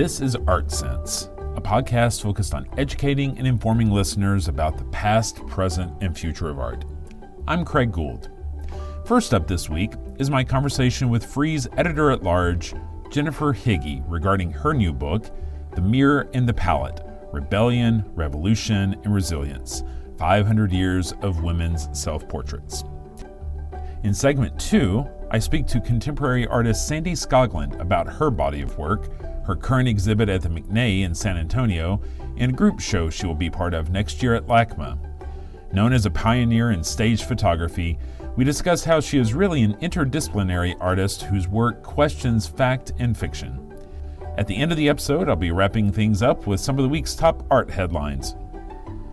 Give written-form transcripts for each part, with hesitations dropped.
This is Art Sense, a podcast focused on educating and informing listeners about the past, present, and future of art. I'm Craig Gould. First up this week is my conversation with Frieze editor-at-large Jennifer Higgie regarding her new book, The Mirror and the Palette: Rebellion, Revolution, and Resilience, 500 Years of Women's Self-Portraits. In segment 2, I speak to contemporary artist Sandy Skoglund about her body of work, her current exhibit at the McNay in San Antonio, and a group show she will be part of next year at LACMA. Known as a pioneer in stage photography, we discuss how she is really an interdisciplinary artist whose work questions fact and fiction. At the end of the episode, I'll be wrapping things up with some of the week's top art headlines.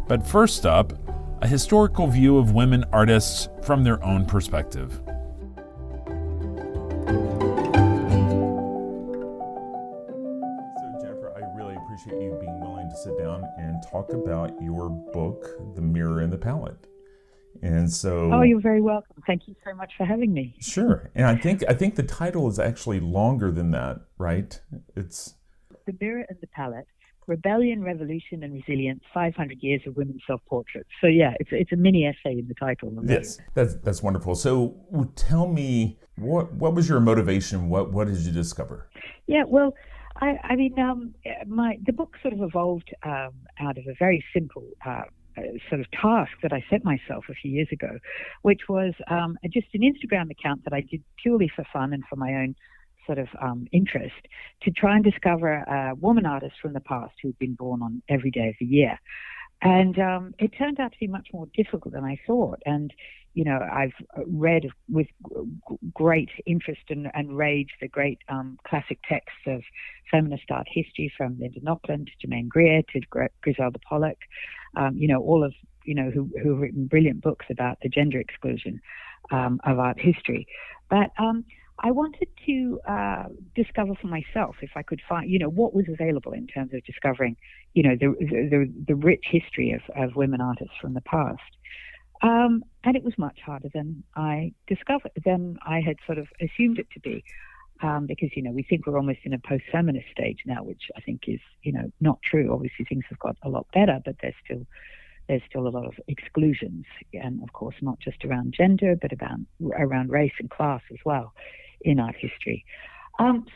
But first up, a historical view of women artists from their own perspective. Appreciate you being willing to sit down and talk about your book, The Mirror and the Palette. And so, oh, you're very welcome. Thank you so much for having me. Sure. And I think the title is actually longer than that, right? It's The Mirror and the Palette: Rebellion, Revolution, and Resilience, 500 Years of Women's Self-Portraits. So yeah, it's a mini essay in the title. Yes, that's wonderful. So tell me, what was your motivation? What did you discover? Yeah, well, the book sort of evolved out of a very simple sort of task that I set myself a few years ago, which was just an Instagram account that I did purely for fun and for my own sort of interest, to try and discover a woman artist from the past who'd been born on every day of the year. And it turned out to be much more difficult than I thought. And you know, I've read with great interest and rage the great classic texts of feminist art history, from Linda Nochlin to Germaine Greer to Griselda Pollock, all of, who have written brilliant books about the gender exclusion of art history. But I wanted to discover for myself, if I could find, what was available in terms of discovering, the rich history of women artists from the past. And it was much harder than I had sort of assumed it to be, because, we think we're almost in a post-feminist stage now, which I think is, not true. Obviously, things have got a lot better, but there's still a lot of exclusions, and of course, not just around gender, but around race and class as well in art history.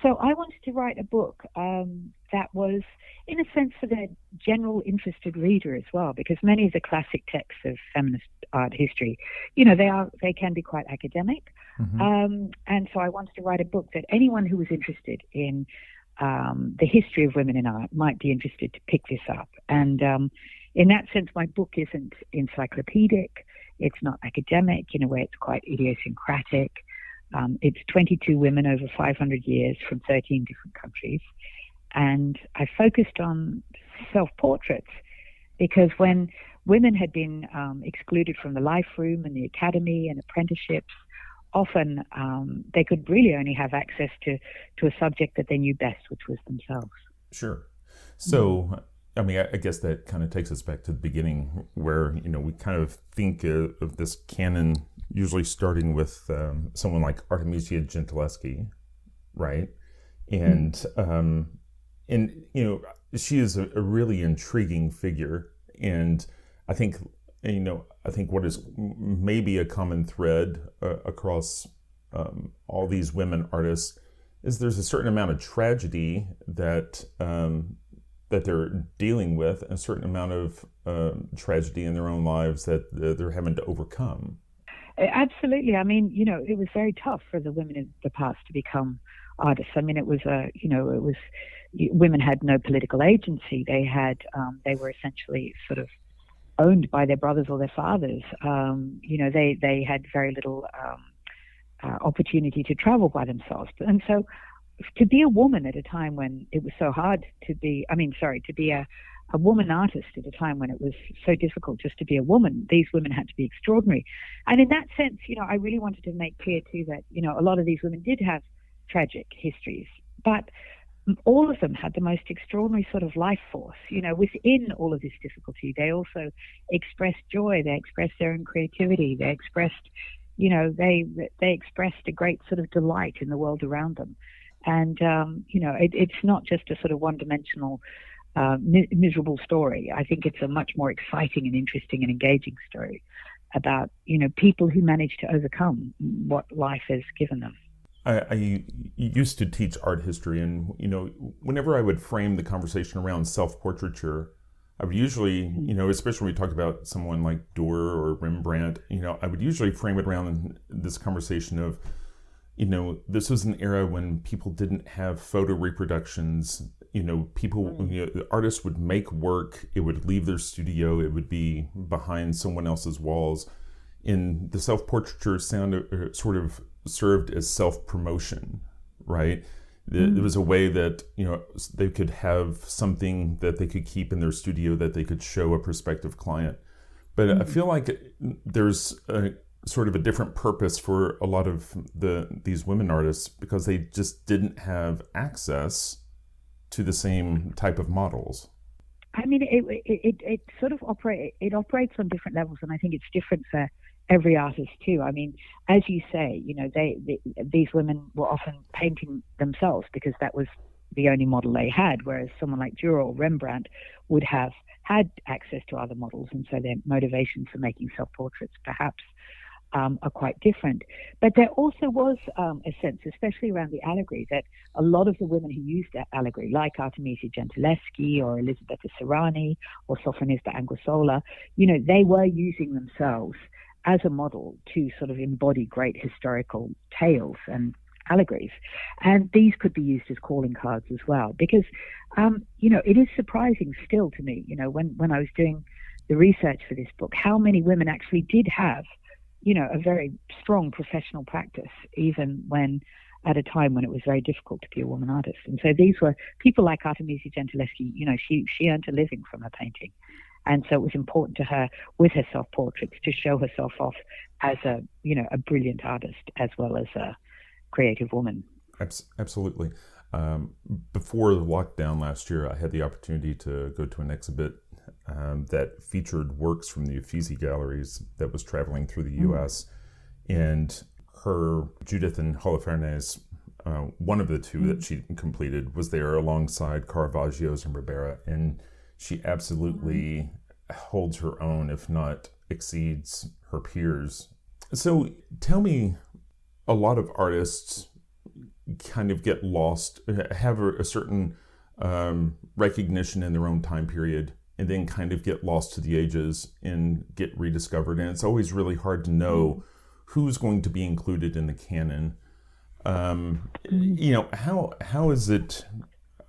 So I wanted to write a book that was, in a sense, for the general interested reader as well, because many of the classic texts of feminist art history, they can be quite academic. Mm-hmm. And so I wanted to write a book that anyone who was interested in the history of women in art might be interested to pick this up. And in that sense, my book isn't encyclopedic. It's not academic in a way. It's quite idiosyncratic. It's 22 women over 500 years from 13 different countries. And I focused on self-portraits because when women had been excluded from the life room and the academy and apprenticeships, often they could really only have access to a subject that they knew best, which was themselves. Sure. So, I guess that kind of takes us back to the beginning where, we kind of think of this canon usually starting with someone like Artemisia Gentileschi, right? And she is a really intriguing figure. And I think what is maybe a common thread across all these women artists is there's a certain amount of tragedy that they're dealing with, a certain amount of tragedy in their own lives that they're having to overcome. Absolutely. It was very tough for the women in the past to become artists. It was women had no political agency. They were essentially sort of owned by their brothers or their fathers. They had very little opportunity to travel by themselves. And so to be a woman at a time when it was so hard to be a woman artist at a time when it was so difficult just to be a woman, these women had to be extraordinary. And in that sense, I really wanted to make clear too that, a lot of these women did have tragic histories, but all of them had the most extraordinary sort of life force. Within all of this difficulty, they also expressed joy, they expressed their own creativity, they expressed, they expressed a great sort of delight in the world around them. And, it's not just a sort of one-dimensional, miserable story. I think it's a much more exciting and interesting and engaging story about, people who manage to overcome what life has given them. I used to teach art history, and whenever I would frame the conversation around self-portraiture, I would usually, especially when we talk about someone like Dürer or Rembrandt, I would usually frame it around this conversation of, this was an era when people didn't have photo reproductions. Artists would make work, it would leave their studio, it would be behind someone else's walls, and the self-portraiture sort of served as self-promotion, right? It was a way that, they could have something that they could keep in their studio that they could show a prospective client. But I feel like there's a sort of a different purpose for a lot of these women artists, because they just didn't have access to the same type of models. I mean, it sort of operates on different levels, and I think it's different for every artist too. I mean, as you say, these women were often painting themselves because that was the only model they had, whereas someone like Dürer or Rembrandt would have had access to other models, and so their motivations for making self-portraits perhaps are quite different. But there also was a sense, especially around the allegory, that a lot of the women who used that allegory, like Artemisia Gentileschi or Elisabetta Serrani or Sopronista Anguissola, they were using themselves as a model to sort of embody great historical tales and allegories. And these could be used as calling cards as well, because, it is surprising still to me, when I was doing the research for this book, how many women actually did have, a very strong professional practice, even when at a time when it was very difficult to be a woman artist. And so these were people like Artemisia Gentileschi, she earned a living from her painting. And so it was important to her with her self-portraits to show herself off as a brilliant artist as well as a creative woman. Absolutely. Before the lockdown last year, I had the opportunity to go to an exhibit that featured works from the Uffizi galleries that was traveling through the U.S. And her Judith and Holofernes, one of the two that she completed, was there alongside Caravaggio's and Ribera, and she absolutely holds her own, if not exceeds her peers. So tell me, a lot of artists kind of get lost, have a certain recognition in their own time period, and then kind of get lost to the ages and get rediscovered. And it's always really hard to know who's going to be included in the canon. How is it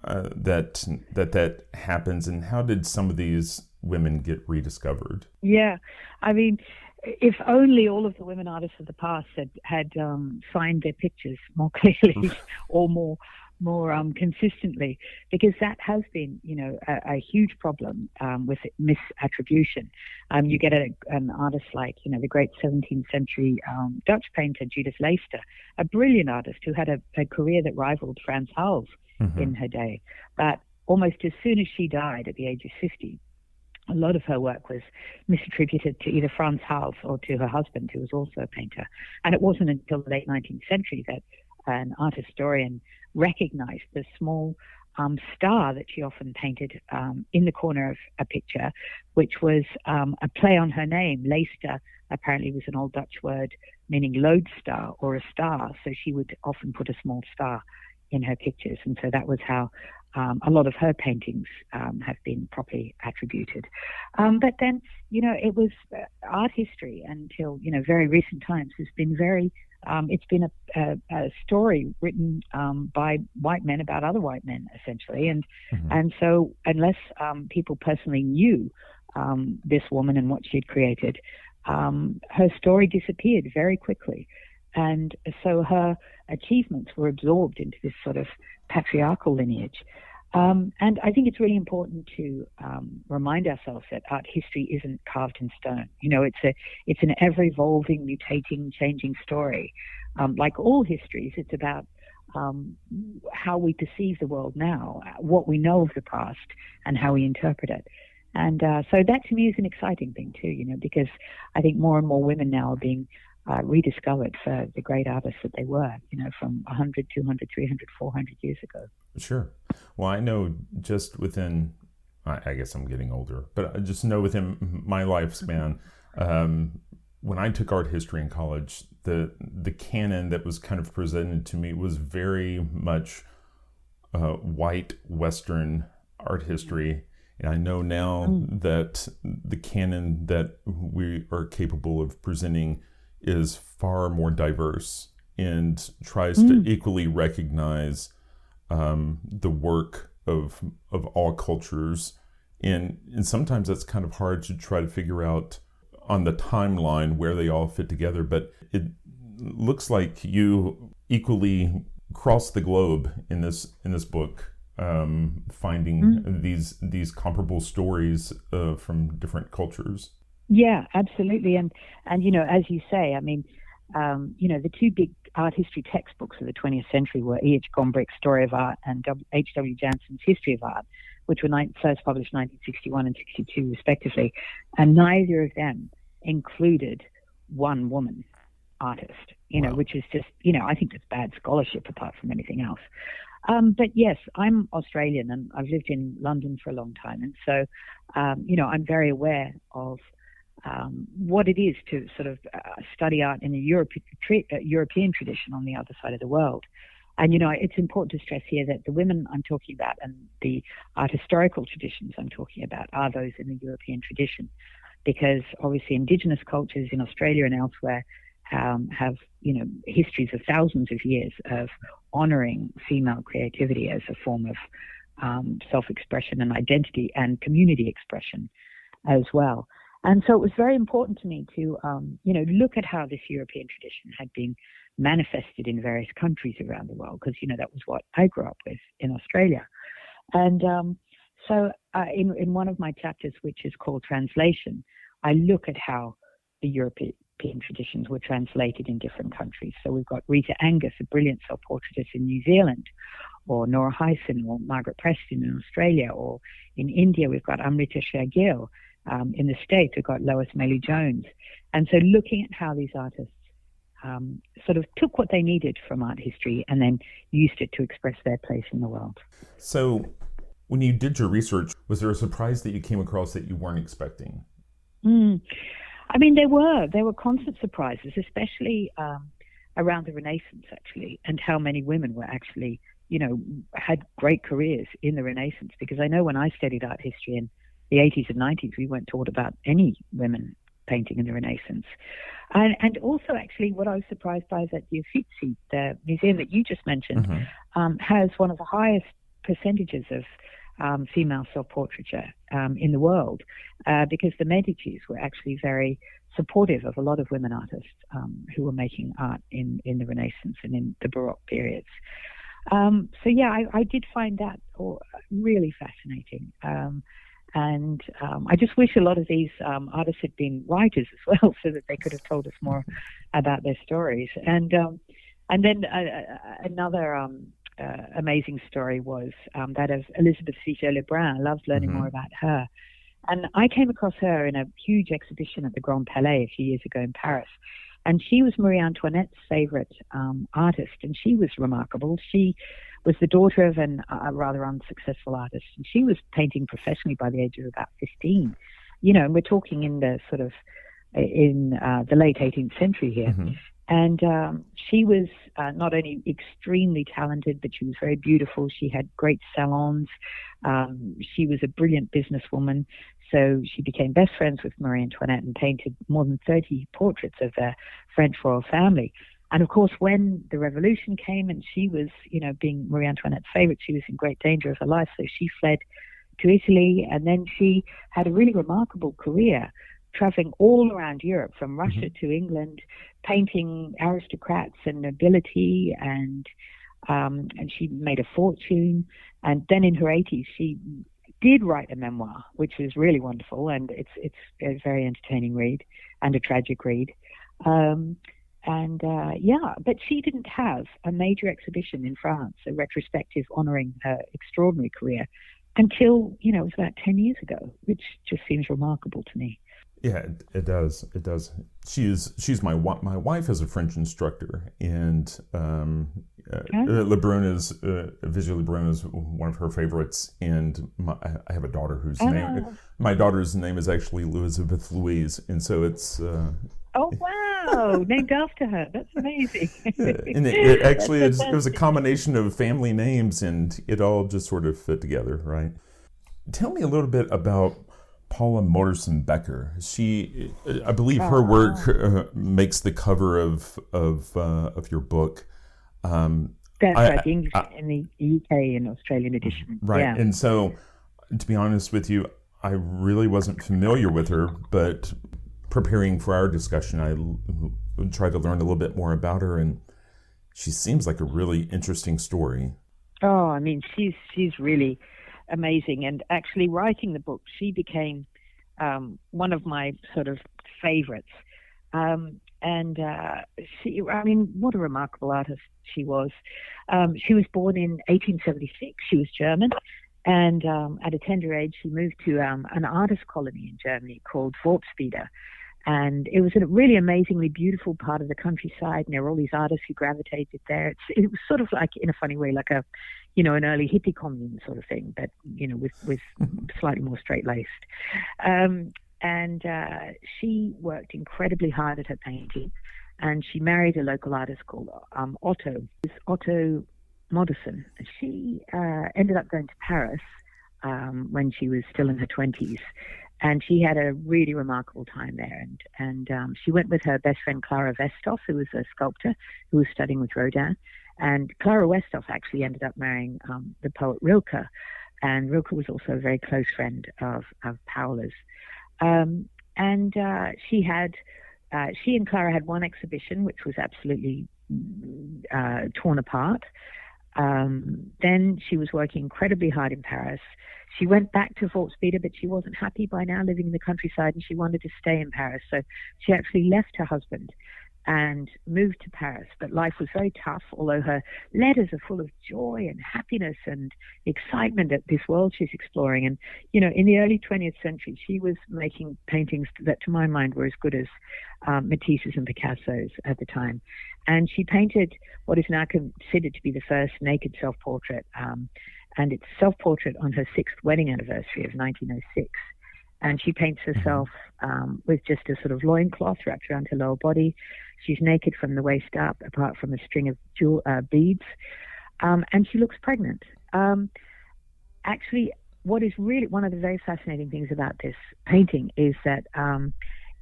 that happens, and how did some of these women get rediscovered? Yeah, I mean, if only all of the women artists of the past had signed their pictures more clearly or more consistently, because that has been, a huge problem with misattribution. You get an artist like, the great 17th century Dutch painter Judith Leyster, a brilliant artist who had a career that rivaled Frans Hals in her day. But almost as soon as she died at the age of 50, a lot of her work was misattributed to either Frans Hals or to her husband, who was also a painter. And it wasn't until the late 19th century that an art historian recognized the small star that she often painted in the corner of a picture, which was a play on her name. Leyster apparently was an old Dutch word meaning lodestar or a star, so she would often put a small star in her pictures. And so that was how a lot of her paintings have been properly attributed. But then, it was art history until, very recent times has been very, it's been a story written by white men about other white men, essentially. And so unless people personally knew this woman and what she'd created, her story disappeared very quickly. And so her achievements were absorbed into this sort of patriarchal lineage. And I think it's really important to remind ourselves that art history isn't carved in stone. It's an ever-evolving, mutating, changing story. Like all histories, it's about how we perceive the world now, what we know of the past, and how we interpret it. And so that to me is an exciting thing too, because I think more and more women now are being rediscovered for the great artists that they were, from 100, 200, 300, 400 years ago. Sure. Well, I know just within, I guess I'm getting older, but I just know within my lifespan, when I took art history in college, the canon that was kind of presented to me was very much white Western art history. And I know now that the canon that we are capable of presenting is far more diverse and tries to equally recognize the work of all cultures. And sometimes that's kind of hard to try to figure out on the timeline where they all fit together. But it looks like you equally cross the globe in this book, finding these comparable stories from different cultures. Yeah, absolutely. And as you say, I mean, the two big art history textbooks of the 20th century were E.H. Gombrich's Story of Art and H.W. Janssen's History of Art, which were first published in 1961 and 62, respectively. And neither of them included one woman artist, Wow. which is just, I think that's bad scholarship apart from anything else. But yes, I'm Australian and I've lived in London for a long time. And so, I'm very aware of what it is to sort of study art in a European tradition on the other side of the world. And, it's important to stress here that the women I'm talking about and the art historical traditions I'm talking about are those in the European tradition, because obviously indigenous cultures in Australia and elsewhere have, histories of thousands of years of honoring female creativity as a form of self-expression and identity and community expression as well. And so it was very important to me to, look at how this European tradition had been manifested in various countries around the world, because, that was what I grew up with in Australia. And so in one of my chapters, which is called Translation, I look at how the European traditions were translated in different countries. So we've got Rita Angus, a brilliant self-portraitist in New Zealand, or Nora Hyson or Margaret Preston in Australia, or in India we've got Amrita Shergill. In the States, we've got Lois Mailey Jones. And so looking at how these artists sort of took what they needed from art history and then used it to express their place in the world. So when you did your research, was there a surprise that you came across that you weren't expecting? I mean, there were constant surprises, especially around the Renaissance, actually, and how many women were actually, had great careers in the Renaissance. Because I know when I studied art history in the 80s and 90s, we weren't taught about any women painting in the Renaissance. And also, actually, what I was surprised by is that the Uffizi, the museum that you just mentioned, has one of the highest percentages of female self-portraiture in the world, because the Medicis were actually very supportive of a lot of women artists who were making art in the Renaissance and in the Baroque periods. So yeah, I did find that really fascinating. And I just wish a lot of these artists had been writers as well, so that they could have told us more about their stories. And then another amazing story was that of Elizabeth Figeaud-Lebrun. I loved learning more about her. And I came across her in a huge exhibition at the Grand Palais a few years ago in Paris. And she was Marie Antoinette's favorite artist, and she was remarkable. She was the daughter of a rather unsuccessful artist, and she was painting professionally by the age of about 15. And we're talking in the sort of in the late 18th century here. And she was not only extremely talented, but she was very beautiful. She had great salons. She was a brilliant businesswoman. So she became best friends with Marie Antoinette and painted more than 30 portraits of the French royal family. And of course, when the revolution came and she was, being Marie Antoinette's favorite, she was in great danger of her life. So she fled to Italy, and then she had a really remarkable career, traveling all around Europe, from Russia to England, painting aristocrats and nobility, and she made a fortune. And then in her 80s, she did write a memoir, which was really wonderful, and it's a very entertaining read and a tragic read. But she didn't have a major exhibition in France, a retrospective honoring her extraordinary career, until, it was about 10 years ago, which just seems remarkable to me. Yeah, it does. It does. She's my wife is a French instructor, and Lebrun is Visual Lebrun is one of her favorites. And I have a daughter whose my daughter's name is actually Elizabeth Louise, and so it's. Oh wow! Named after her. That's amazing. And it actually it was a combination of family names, and it all just sort of fit together, right? Tell me a little bit about Paula Modersohn Becker. She, I believe, her work makes the cover of your book. That's right, the English in the UK and Australian edition. Right, yeah. And so, to be honest with you, I really wasn't familiar with her, but preparing for our discussion, I tried to learn a little bit more about her, and she seems like a really interesting story. Oh, I mean, she's really amazing. And actually writing the book, she became one of my sort of favorites. She, I mean, what a remarkable artist she was. She was born in 1876. She was German. And at a tender age, she moved to an artist colony in Germany called Worpswede. And it was a really amazingly beautiful part of the countryside, and there were all these artists who gravitated there. It was sort of like, in a funny way, like an early hippie commune sort of thing, but, with slightly more straight-laced. She worked incredibly hard at her painting, and she married a local artist called Otto Modersohn. She ended up going to Paris when she was still in her 20s. And she had a really remarkable time there. And she went with her best friend, Clara Westhoff, who was a sculptor who was studying with Rodin. And Clara Westhoff actually ended up marrying the poet Rilke. And Rilke was also a very close friend of Paula's. She and Clara had one exhibition, which was absolutely torn apart. Then she was working incredibly hard in Paris. She went back to Worpswede, but she wasn't happy by now living in the countryside, and she wanted to stay in Paris. So she actually left her husband and moved to Paris. But life was very tough, although her letters are full of joy and happiness and excitement at this world she's exploring. And, in the early 20th century, she was making paintings that, to my mind, were as good as Matisse's and Picasso's at the time. And she painted what is now considered to be the first naked self-portrait, and it's self-portrait on her 6th wedding anniversary of 1906. And she paints herself with just a sort of loincloth wrapped around her lower body. She's naked from the waist up, apart from a string of beads. And she looks pregnant. Actually, what is really one of the very fascinating things about this painting is that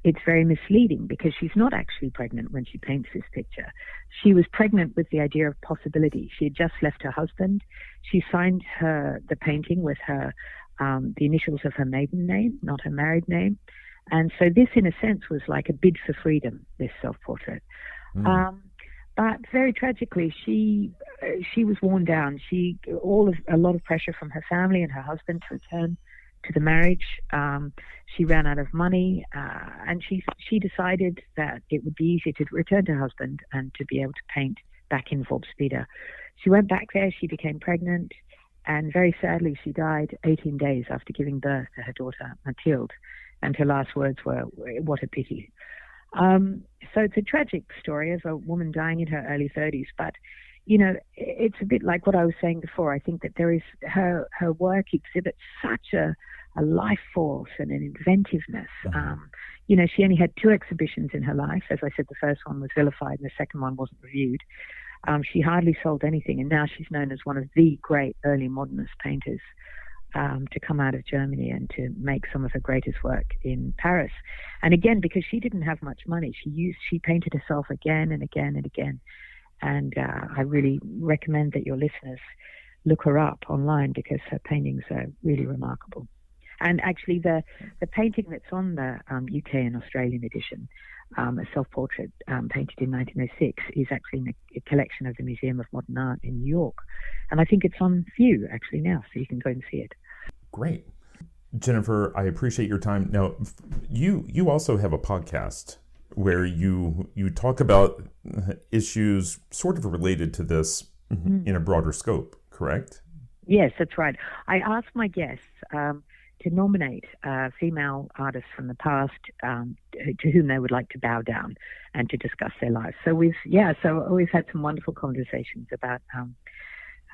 it's very misleading, because she's not actually pregnant when she paints this picture. She was pregnant with the idea of possibility. She had just left her husband. She signed the painting with her the initials of her maiden name, not her married name. And so this, in a sense, was like a bid for freedom, this self-portrait. But very tragically, she was worn down. A lot of pressure from her family and her husband to return to the marriage. She ran out of money, and she decided that it would be easier to return to her husband and to be able to paint back in Worpswede. She went back there, she became pregnant, and very sadly she died 18 days after giving birth to her daughter Mathilde, and her last words were, "What a pity." So it's a tragic story of a woman dying in her early 30s, but it's a bit like what I was saying before. I think that there is her work exhibits such a life force and an inventiveness. She only had 2 exhibitions in her life. As I said, the first one was vilified and the second one wasn't reviewed. She hardly sold anything, and now she's known as one of the great early modernist painters to come out of Germany and to make some of her greatest work in Paris. And again, because she didn't have much money, she painted herself again and again and again. And I really recommend that your listeners look her up online, because her paintings are really remarkable. And actually, the painting that's on the UK and Australian edition, a self-portrait painted in 1906, is actually in a collection of the Museum of Modern Art in New York. And I think it's on view actually now, so you can go and see it. Great. Jennifer, I appreciate your time. Now, you also have a podcast where you talk about issues sort of related to this in a broader scope, correct? Yes, that's right. I ask my guests nominate female artists from the past to whom they would like to bow down and to discuss their lives. So we've had some wonderful conversations about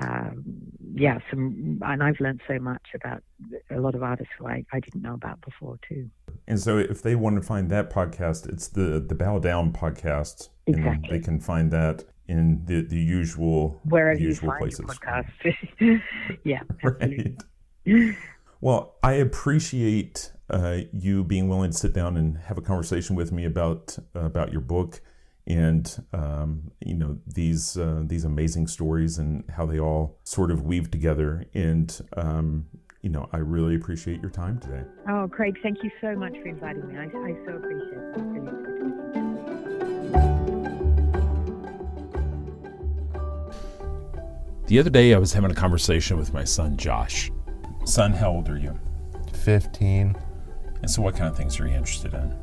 and I've learned so much about a lot of artists who I didn't know about before too. And so if they want to find that podcast, it's the Bow Down podcast. Exactly. And they can find that in the usual wherever the usual you find places. Your podcast. Yeah, absolutely. Right. Well, I appreciate you being willing to sit down and have a conversation with me about your book and these amazing stories and how they all sort of weave together. And I really appreciate your time today. Oh, Craig, thank you so much for inviting me. I so appreciate it. It's really good. The other day, I was having a conversation with my son, Josh. Son, how old are you? 15. And so what kind of things are you interested in?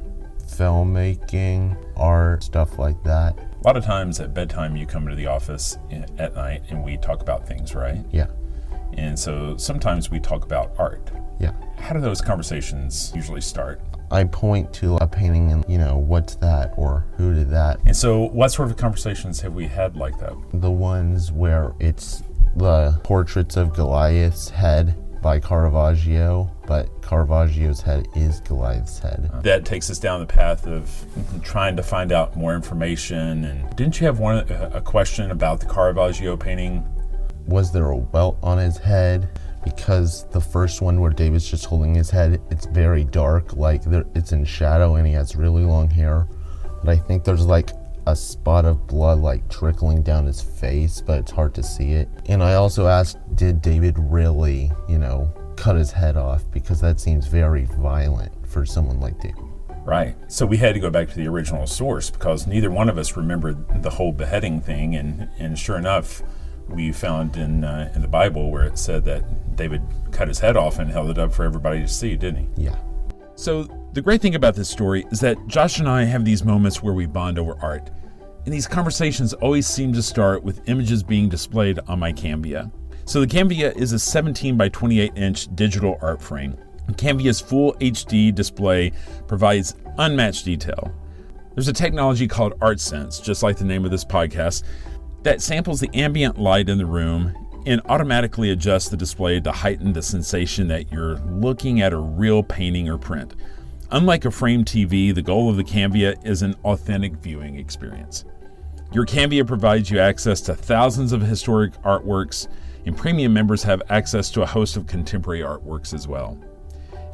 Filmmaking, art, stuff like that. A lot of times at bedtime, you come into the office at night and we talk about things, right? Yeah. And so sometimes we talk about art. Yeah. How do those conversations usually start? I point to a painting and, what's that or who did that? And so what sort of conversations have we had like that? The ones where it's the portraits of Goliath's head by Caravaggio, but Caravaggio's head is Goliath's head. That takes us down the path of trying to find out more information. And didn't you have a question about the Caravaggio painting? Was there a welt on his head? Because the first one where David's just holding his head, it's very dark, it's in shadow and he has really long hair. But I think there's a spot of blood trickling down his face, but it's hard to see it. And I also asked, did David really, cut his head off? Because that seems very violent for someone like David. Right. So we had to go back to the original source because neither one of us remembered the whole beheading thing. And sure enough, we found in the Bible where it said that David cut his head off and held it up for everybody to see, didn't he? Yeah. So the great thing about this story is that Josh and I have these moments where we bond over art. And these conversations always seem to start with images being displayed on my Canvia. So the Canvia is a 17 by 28 inch digital art frame. And Canvia's full HD display provides unmatched detail. There's a technology called ArtSense, just like the name of this podcast, that samples the ambient light in the room and automatically adjusts the display to heighten the sensation that you're looking at a real painting or print. Unlike a framed TV, the goal of the Canvia is an authentic viewing experience. Your Canvia provides you access to thousands of historic artworks, and premium members have access to a host of contemporary artworks as well.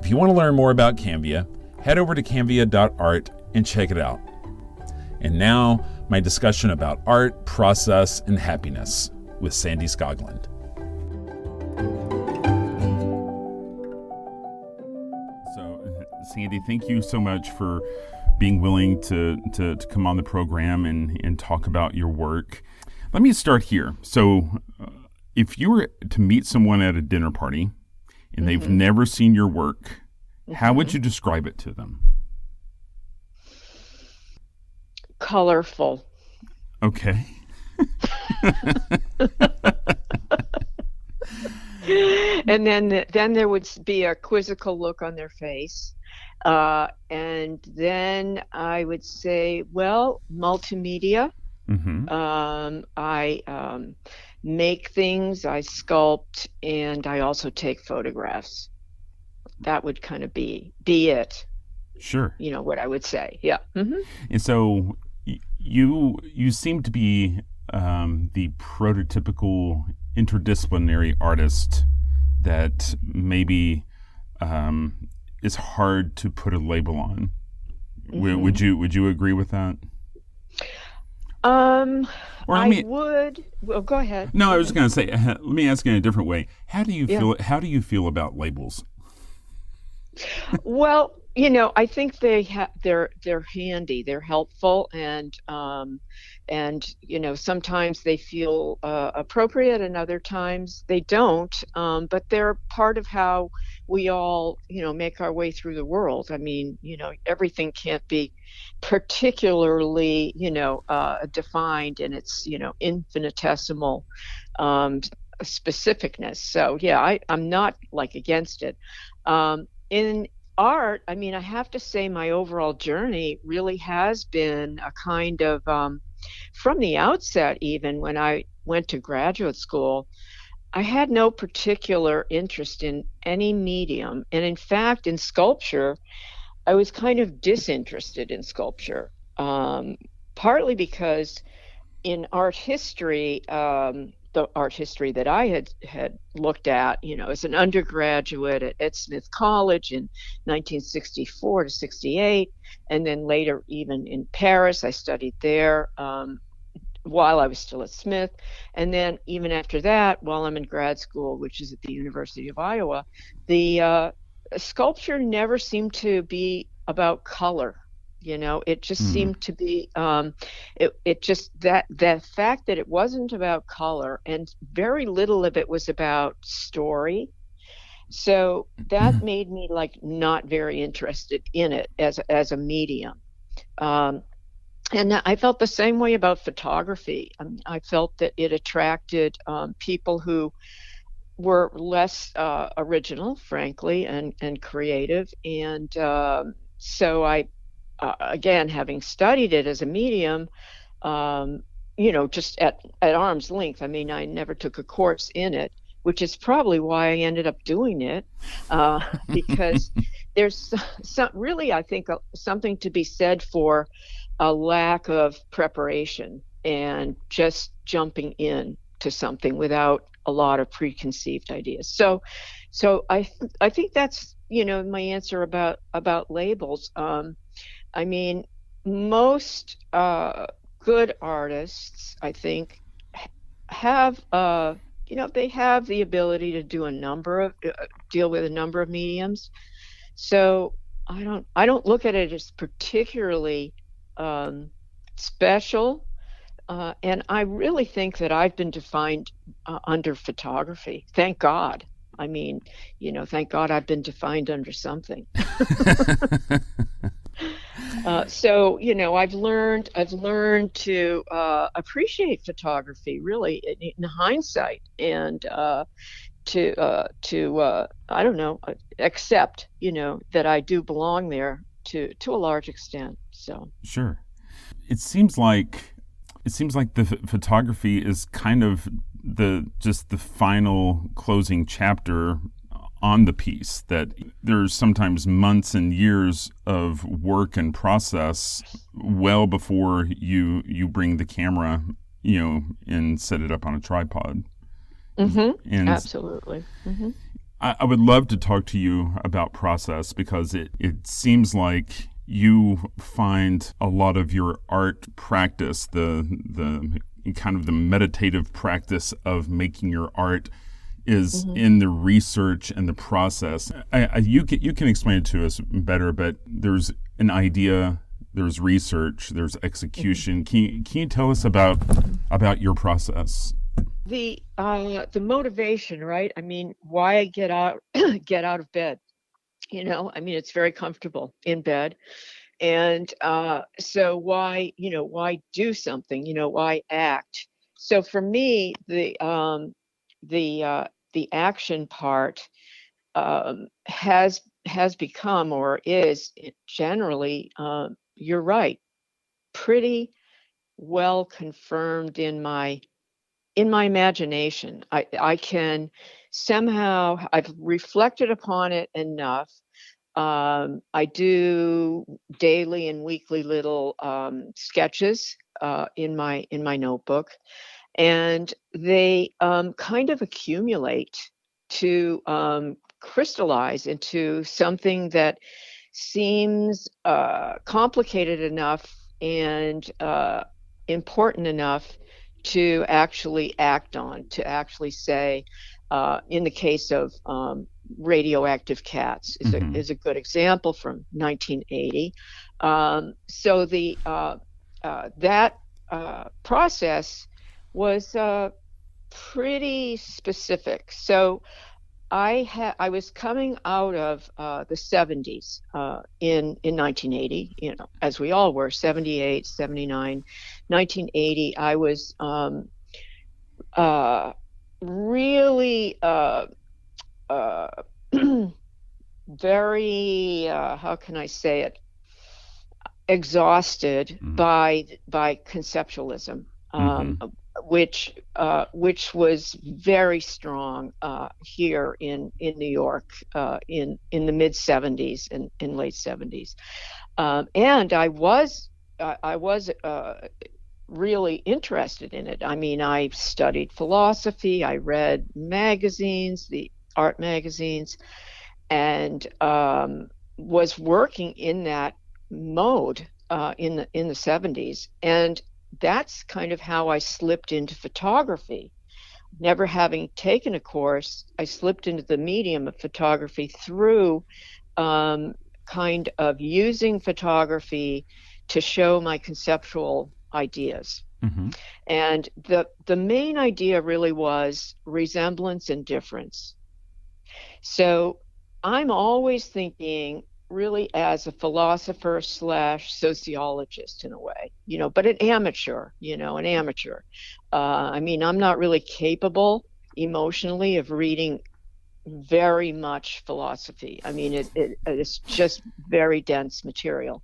If you want to learn more about Canvia, head over to canvia.art and check it out. And now, my discussion about art, process, and happiness with Sandy Skoglund. So, Sandy, thank you so much for being willing to come on the program and talk about your work. Let me start here. So, if you were to meet someone at a dinner party and they've never seen your work, how would you describe it to them? Colorful. Okay. And then there would be a quizzical look on their face. And then I would say, well, multimedia. I make things, I sculpt, and I also take photographs. That would kind of be it. Sure. What I would say. Yeah. And so you seem to be the prototypical interdisciplinary artist that maybe is hard to put a label on. Would you agree with that? Would. Well, go ahead. No, I was going to say. Let me ask you in a different way. How do you feel? How do you feel about labels? Well, I think they're handy. They're helpful, and sometimes they feel appropriate, and other times they don't. But they're part of how we all, make our way through the world. I mean, everything can't be particularly, defined in its, infinitesimal specificness. So yeah, I'm not like against it. In art, I mean, I have to say my overall journey really has been a kind of, from the outset, even when I went to graduate school, I had no particular interest in any medium. And in fact, in sculpture, I was kind of disinterested in sculpture, partly because in art history, the art history that I had looked at, as an undergraduate at Smith College in 1964 to 68, and then later even in Paris, I studied there while I was still at Smith, and then even after that, while I'm in grad school, which is at the University of Iowa, the sculpture never seemed to be about color. It just seemed to be it just that fact that it wasn't about color, and very little of it was about story. So that made me like not very interested in it as a medium. And I felt the same way about photography. I mean, I felt that it attracted people who were less original, frankly, and creative. And so I, again, having studied it as a medium, just at arm's length. I mean, I never took a course in it, which is probably why I ended up doing it, because there's really, I think, something to be said for a lack of preparation and just jumping in to something without a lot of preconceived ideas. So I think that's my answer about labels. I mean, most good artists, I think, have they have the ability to do deal with a number of mediums. So I don't look at it as particularly special, and I really think that I've been defined under photography. Thank God. I mean, thank God I've been defined under something. So I've learned to appreciate photography really in hindsight, and to I don't know, accept that I do belong there to a large extent. So sure, it seems like the photography is kind of the final closing chapter on the piece, that there's sometimes months and years of work and process well before you bring the camera, and set it up on a tripod. Mm-hmm. And absolutely. Mm-hmm. I would love to talk to you about process, because it seems like you find a lot of your art practice, the kind of the meditative practice of making your art, is in the research and the process. You can explain it to us better, but there's an idea, there's research, there's execution. Can you tell us about your process? The motivation, right? I mean, why get out of bed? I mean, it's very comfortable in bed, and so why do something? Why act? So for me, the action part has become, or is generally, you're right, pretty well confirmed in my imagination. I can somehow, I've reflected upon it enough. I do daily and weekly little sketches in my notebook, and they kind of accumulate to crystallize into something that seems complicated enough and important enough to actually act on, to actually say, in the case of radioactive cats is a good example from 1980. So that process was pretty specific. So I was coming out of the 70s in 1980, as we all were, 78, 79, 1980. I was really very how can I say it, exhausted by conceptualism, which was very strong here in New York in the mid 70s and in late 70s, and I was really interested in it. I mean, I studied philosophy, I read magazines, the art magazines, and was working in that mode in the 70s, and that's kind of how I slipped into photography. Never having taken a course, I slipped into the medium of photography through kind of using photography to show my conceptual ideas. And the main idea really was resemblance and difference. So I'm always thinking really as a philosopher / sociologist in a way, but an amateur. I mean, I'm not really capable emotionally of reading very much philosophy. I mean, it's just very dense material.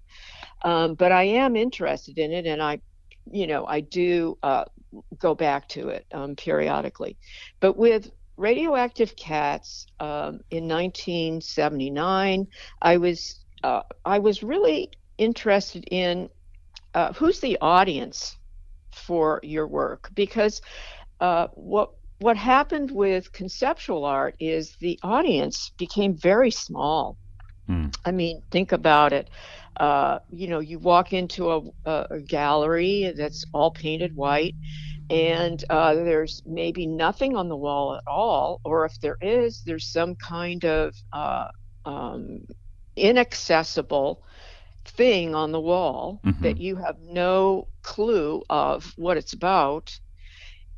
But I am interested in it, and I do go back to it periodically. But with radioactive cats, in 1979, I was really interested in who's the audience for your work, because what happened with conceptual art is the audience became very small. I mean, think about it. You walk into a gallery that's all painted white, and there's maybe nothing on the wall at all, or if there is, there's some kind of inaccessible thing on the wall that you have no clue of what it's about,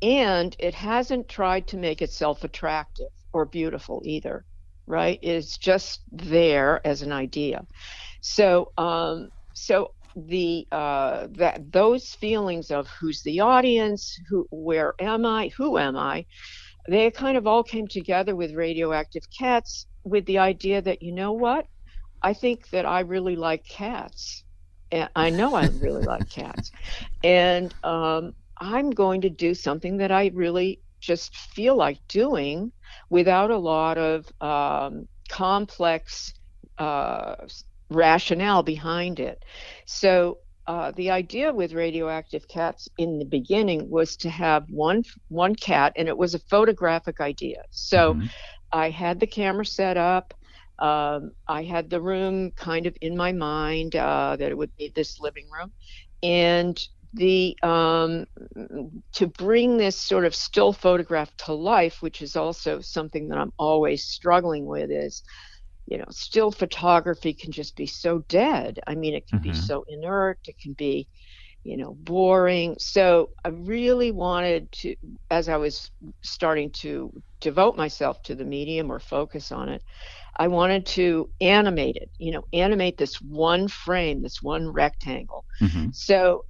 and it hasn't tried to make itself attractive or beautiful either, right? It's just there as an idea. So those feelings of who's the audience, where am I, who am I, they kind of all came together with radioactive cats, with the idea that, you know what, I think that I really like cats, and I know I really like cats, and I'm going to do something that I really just feel like doing without a lot of complex rationale behind it. So the idea with radioactive cats in the beginning was to have one cat, and it was a photographic idea. So I had the camera set up. I had the room kind of in my mind, that it would be this living room, and to bring this sort of still photograph to life, which is also something that I'm always struggling with, is still photography can just be so dead. I mean, it can be so inert, it can be, boring. So I really wanted to, as I was starting to devote myself to the medium or focus on it, I wanted to animate it, animate this one frame, this one rectangle. So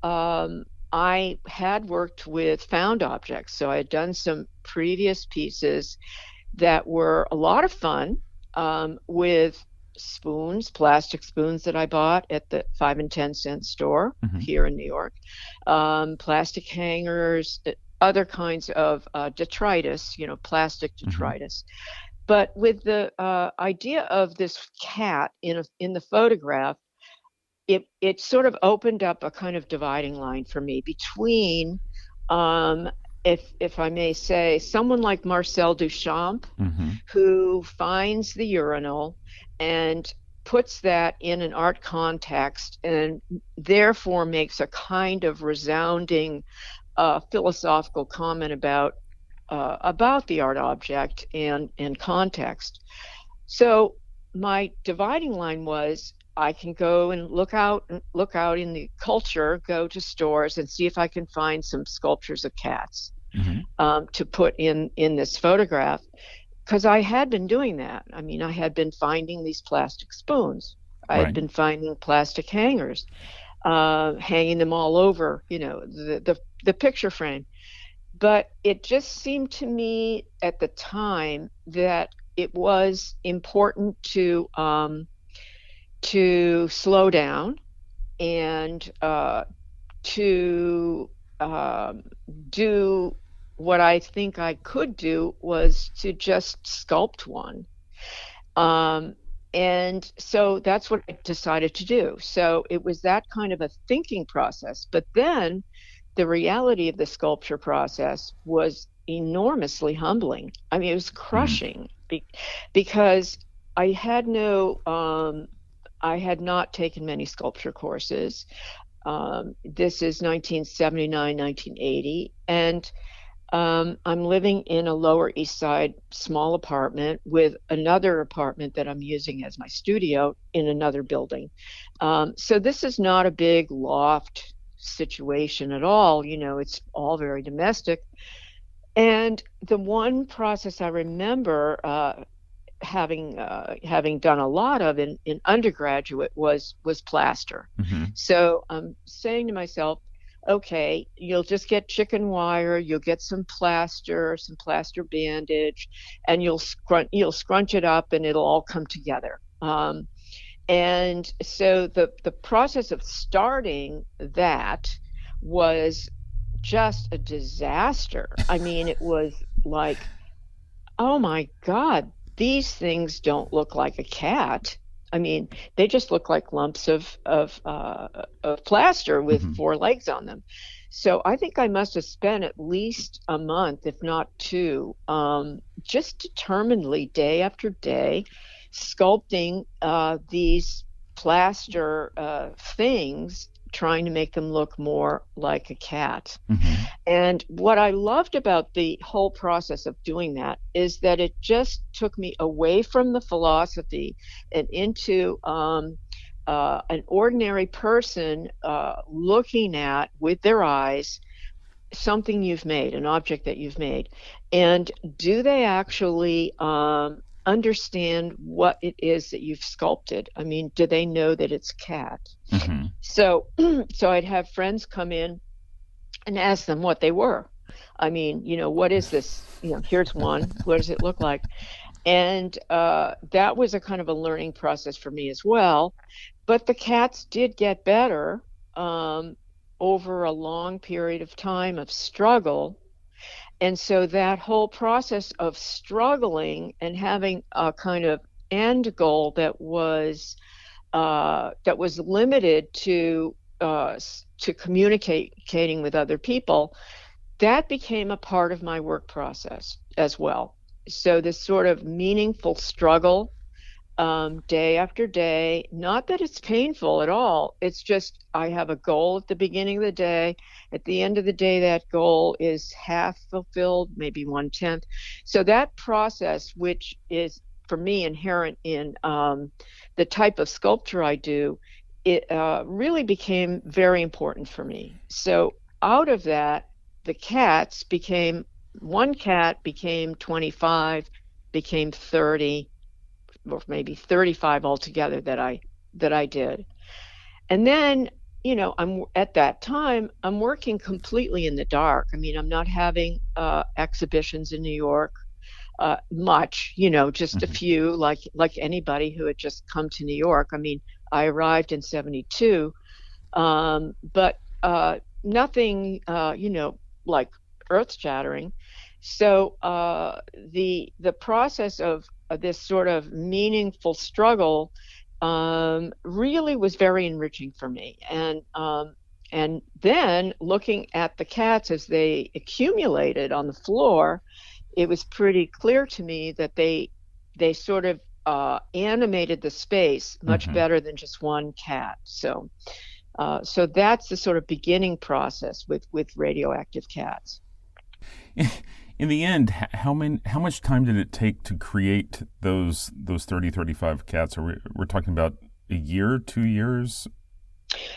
I had worked with found objects. So I had done some previous pieces that were a lot of fun, with spoons, plastic spoons that I bought at the 5 and 10 cent store here in New York, plastic hangers, other kinds of detritus, plastic detritus. But with the idea of this cat in the photograph, it sort of opened up a kind of dividing line for me between, if I may say, someone like Marcel Duchamp, who finds the urinal and puts that in an art context, and therefore makes a kind of resounding philosophical comment about the art object and context. So my dividing line was, I can go and look out in the culture, go to stores and see if I can find some sculptures of cats to put in this photograph, because I had been doing that. I mean, I had been finding these plastic spoons. I had been finding plastic hangers, hanging them all over, the picture frame. but it just seemed to me at the time that it was important to slow down and to do what I think I could do was to just sculpt one. And so that's what I decided to do. So it was that kind of a thinking process. But then the reality of the sculpture process was enormously humbling. I mean, it was crushing because I had I had not taken many sculpture courses. This is 1979, 1980, and I'm living in a Lower East Side small apartment with another apartment that I'm using as my studio in another building. So this is not a big loft situation at all. It's all very domestic. And the one process I remember having done a lot of in undergraduate was plaster. So I'm saying to myself, okay, you'll just get chicken wire, you'll get some plaster bandage, and you'll scrunch it up and it'll all come together. And so the process of starting that was just a disaster. I mean, it was like, oh my God, these things don't look like a cat. I mean, they just look like lumps of plaster with four legs on them. So I think I must have spent at least a month, if not two, just determinedly day after day sculpting these plaster things, trying to make them look more like a cat. And what I loved about the whole process of doing that is that it just took me away from the philosophy and into an ordinary person looking at, with their eyes, something you've made, an object that you've made. And do they actually understand what it is that you've sculpted? I mean, do they know that it's cat? So I'd have friends come in and ask them what they were. I mean, what is this? Here's one. What does it look like? And that was a kind of a learning process for me as well. But the cats did get better over a long period of time of struggle. And so that whole process of struggling and having a kind of end goal that was limited to communicating with other people, that became a part of my work process as well. So this sort of meaningful struggle, day after day, not that it's painful at all. It's just I have a goal at the beginning of the day. At the end of the day, that goal is half fulfilled, maybe 1/10. So that process, which is for me inherent in the type of sculpture I do, it really became very important for me. So out of that, the cats became, one cat became 25, became 30, or maybe 35 altogether that I did. And then, I'm at that time, I'm working completely in the dark. I mean, I'm not having exhibitions in New York much, just a few, like anybody who had just come to New York. I mean, I arrived in 72, but nothing, like earth-shattering. So the process of this sort of meaningful struggle really was very enriching for me. And then looking at the cats as they accumulated on the floor, it was pretty clear to me that they sort of animated the space much better than just one cat. So that's the sort of beginning process with radioactive cats. In the end, how much time did it take to create those 35 cats? We're talking about a year, 2 years?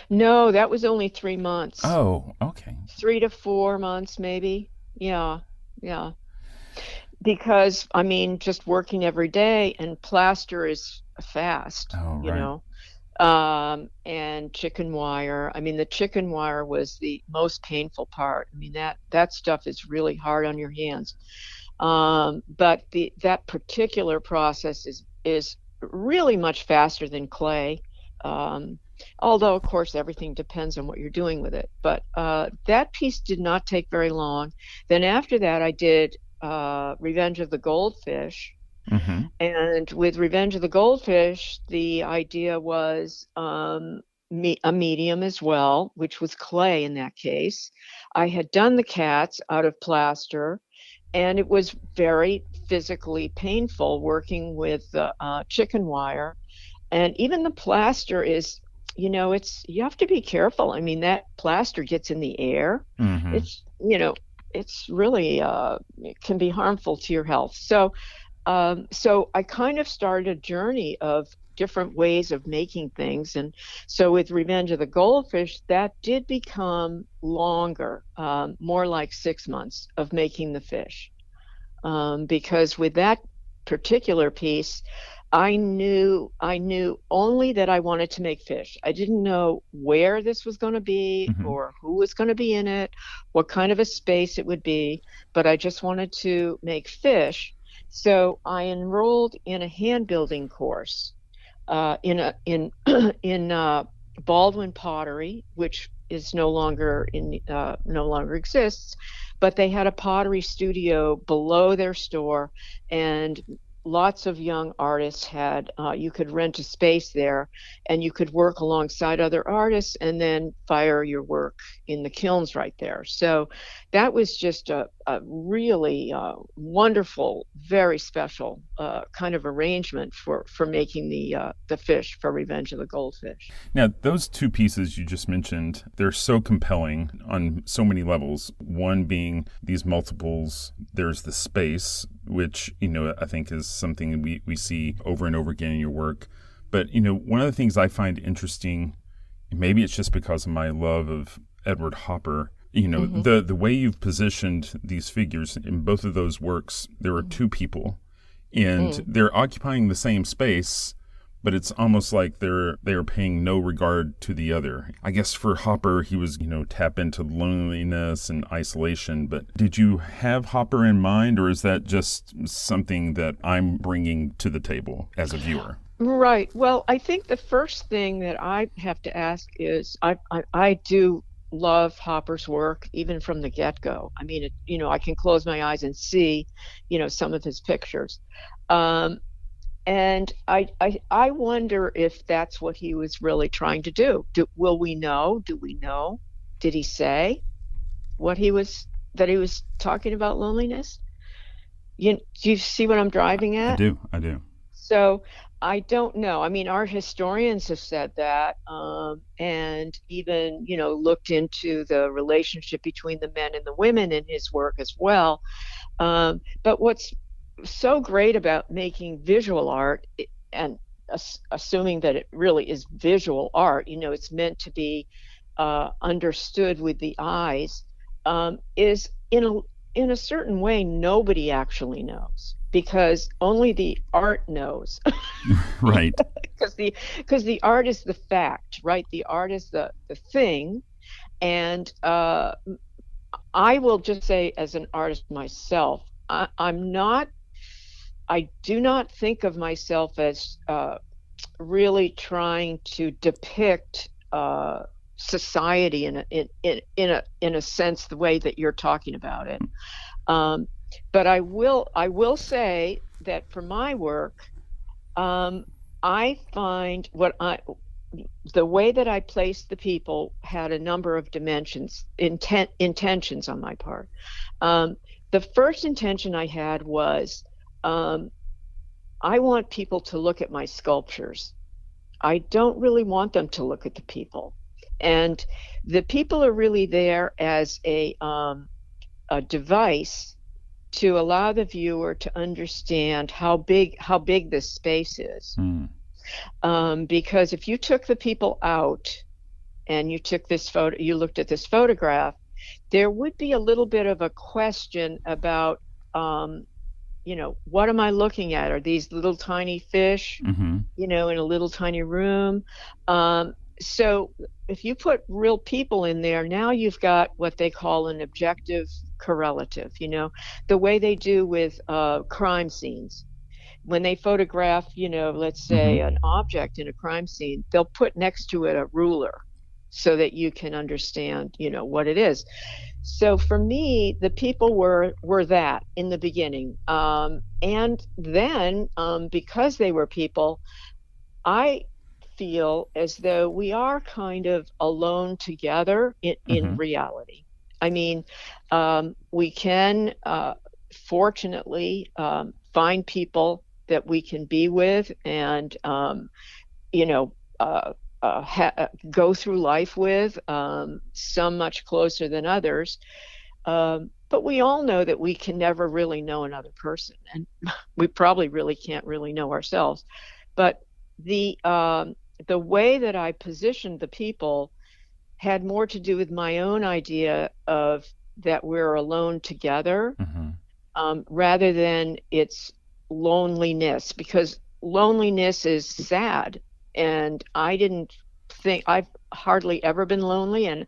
No, that was only 3 months. Oh, okay. 3 to 4 months, maybe. Yeah. Because, I mean, just working every day, and plaster is fast, right. and chicken wire. I mean, the chicken wire was the most painful part. I mean, that stuff is really hard on your hands. But that particular process is really much faster than clay. Although, of course, everything depends on what you're doing with it. But that piece did not take very long. Then after that, I did Revenge of the Goldfish. Mm-hmm. And with Revenge of the Goldfish, the idea was a medium as well, which was clay in that case. I had done the cats out of plaster, and it was very physically painful working with the chicken wire. And even the plaster is, you have to be careful. I mean, that plaster gets in the air. Mm-hmm. It's really, it can be harmful to your health. So I kind of started a journey of different ways of making things. And so with Revenge of the Goldfish, that did become longer, more like 6 months of making the fish. Because with that particular piece, I knew only that I wanted to make fish. I didn't know where this was going to be Mm-hmm. or who was going to be in it, what kind of a space it would be, but I just wanted to make fish. So I enrolled in a hand building course in Baldwin Pottery, which is no longer exists, but they had a pottery studio below their store, and lots of young artists had, you could rent a space there and you could work alongside other artists and then fire your work in the kilns right there. So that was just a really wonderful, very special kind of arrangement for making the fish for Revenge of the Goldfish. Now, those two pieces you just mentioned, they're so compelling on so many levels. One being these multiples, there's the space, which, I think is something we see over and over again in your work. But, one of the things I find interesting, maybe it's just because of my love of Edward Hopper, Mm-hmm. the way you've positioned these figures in both of those works, there are two people, and they're occupying the same space, but it's almost like they are paying no regard to the other. I guess for Hopper, he was, tap into loneliness and isolation, but did you have Hopper in mind, or is that just something that I'm bringing to the table as a viewer? Right. Well, I think the first thing that I have to ask is I do love Hopper's work, even from the get-go. I mean, I can close my eyes and see, some of his pictures. And I wonder if that's what he was really trying to do. Will we know? Do we know? Did he say that he was talking about loneliness? Do you see what I'm driving at? I do. So I don't know. I mean, our historians have said that, and even, looked into the relationship between the men and the women in his work as well. But what's so great about making visual art, and assuming that it really is visual art, it's meant to be understood with the eyes, is in a certain way nobody actually knows, because only the art knows. Right. Because the art is the fact, right? The art is the thing. And I will just say, as an artist myself, I do not think of myself as really trying to depict society in a sense, the way that you're talking about it. But I will say that for my work, I find the way that I placed the people had a number of dimensions, intentions on my part. The first intention I had was, I want people to look at my sculptures. I don't really want them to look at the people. And the people are really there as a device to allow the viewer to understand how big this space is. Because if you took the people out and you looked at this photograph, there would be a little bit of a question about what am I looking at? Are these little tiny fish, Mm-hmm. in a little tiny room? So if you put real people in there, now you've got what they call an objective correlative, the way they do with crime scenes. When they photograph, let's say Mm-hmm. an object in a crime scene, they'll put next to it a ruler so that you can understand, what it is. So for me, the people were that in the beginning, and then because they were people, I feel as though we are kind of alone together in Mm-hmm. reality. I mean, we can fortunately find people that we can be with and you know go through life with, some much closer than others. But we all know that we can never really know another person, and we probably really can't really know ourselves. But the way that I positioned the people had more to do with my own idea of that we're alone together, Mm-hmm. rather than its loneliness, because loneliness is sad. And I didn't think I've hardly ever been lonely. And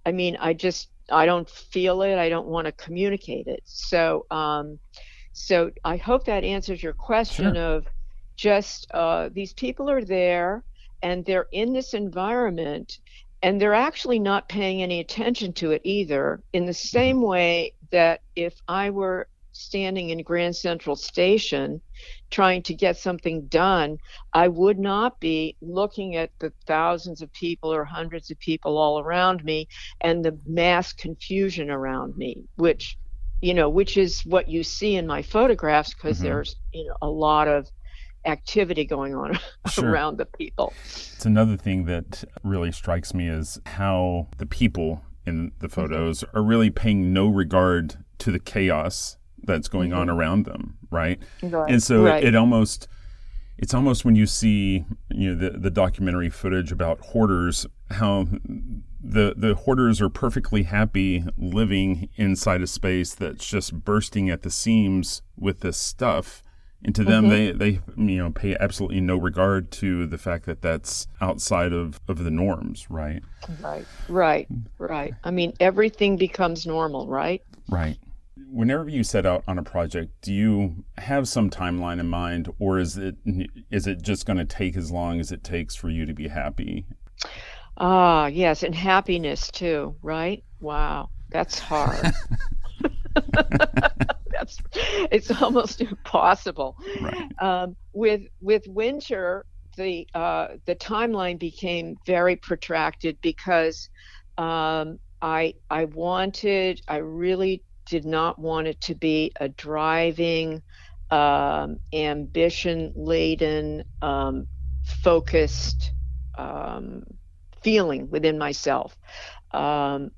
I mean, I don't feel it. I don't want to communicate it. So, so I hope that answers your question Sure. of just these people are there and they're in this environment and they're actually not paying any attention to it either, in the same way that if I were standing in Grand Central Station trying to get something done, I would not be looking at the thousands of people or hundreds of people all around me and the mass confusion around me, which is what you see in my photographs, because Mm-hmm. there's, a lot of activity going on Sure. around the people. It's another thing that really strikes me is how the people in the photos are really paying no regard to the chaos that's going on around them, right? Right. And so Right. it's almost when you see the documentary footage about hoarders, how the hoarders are perfectly happy living inside a space that's just bursting at the seams with this stuff. And to them, they pay absolutely no regard to the fact that that's outside of the norms, right? Right. I mean, everything becomes normal, right? Right. Whenever you set out on a project, do you have some timeline in mind, or is it just going to take as long as it takes for you to be happy? Ah, yes, and happiness too, right? Wow, that's hard. It's almost impossible. Right. With winter, the timeline became very protracted because I really did not want it to be a driving, ambition laden, focused feeling within myself. I'm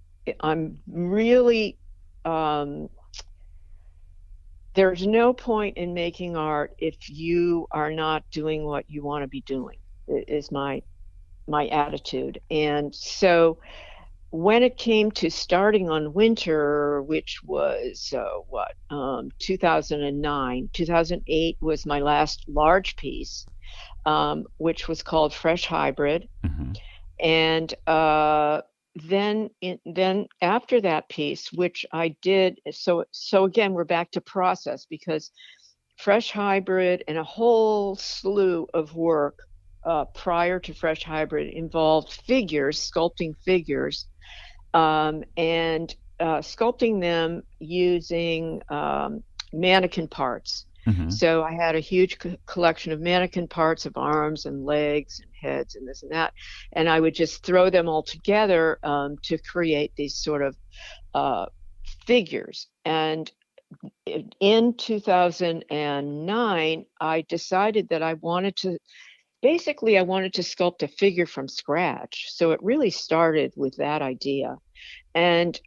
really there's no point in making art if you are not doing what you want to be doing, is my attitude. And so when it came to starting on winter, which was 2009, 2008 was my last large piece, which was called Fresh Hybrid. Mm-hmm. And then after that piece, which I did, so again, we're back to process, because Fresh Hybrid and a whole slew of work prior to Fresh Hybrid involved figures, sculpting figures, and sculpting them using mannequin parts. Mm-hmm. So I had a huge collection of mannequin parts, of arms and legs and heads and this and that, and I would just throw them all together to create these sort of figures. And in 2009, I decided that I wanted to sculpt a figure from scratch. So it really started with that idea. And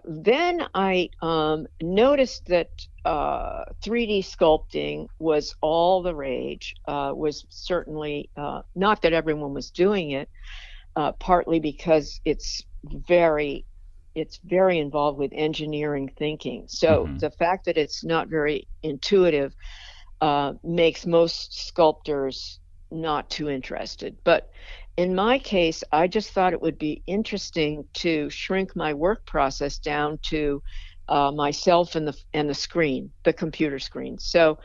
then I noticed that 3D sculpting was all the rage, was certainly not that everyone was doing it, partly because it's very it's very involved with engineering thinking. So the fact that it's not very intuitive makes most sculptors not too interested. But in my case, I just thought it would be interesting to shrink my work process down to myself and the screen, the computer screen. So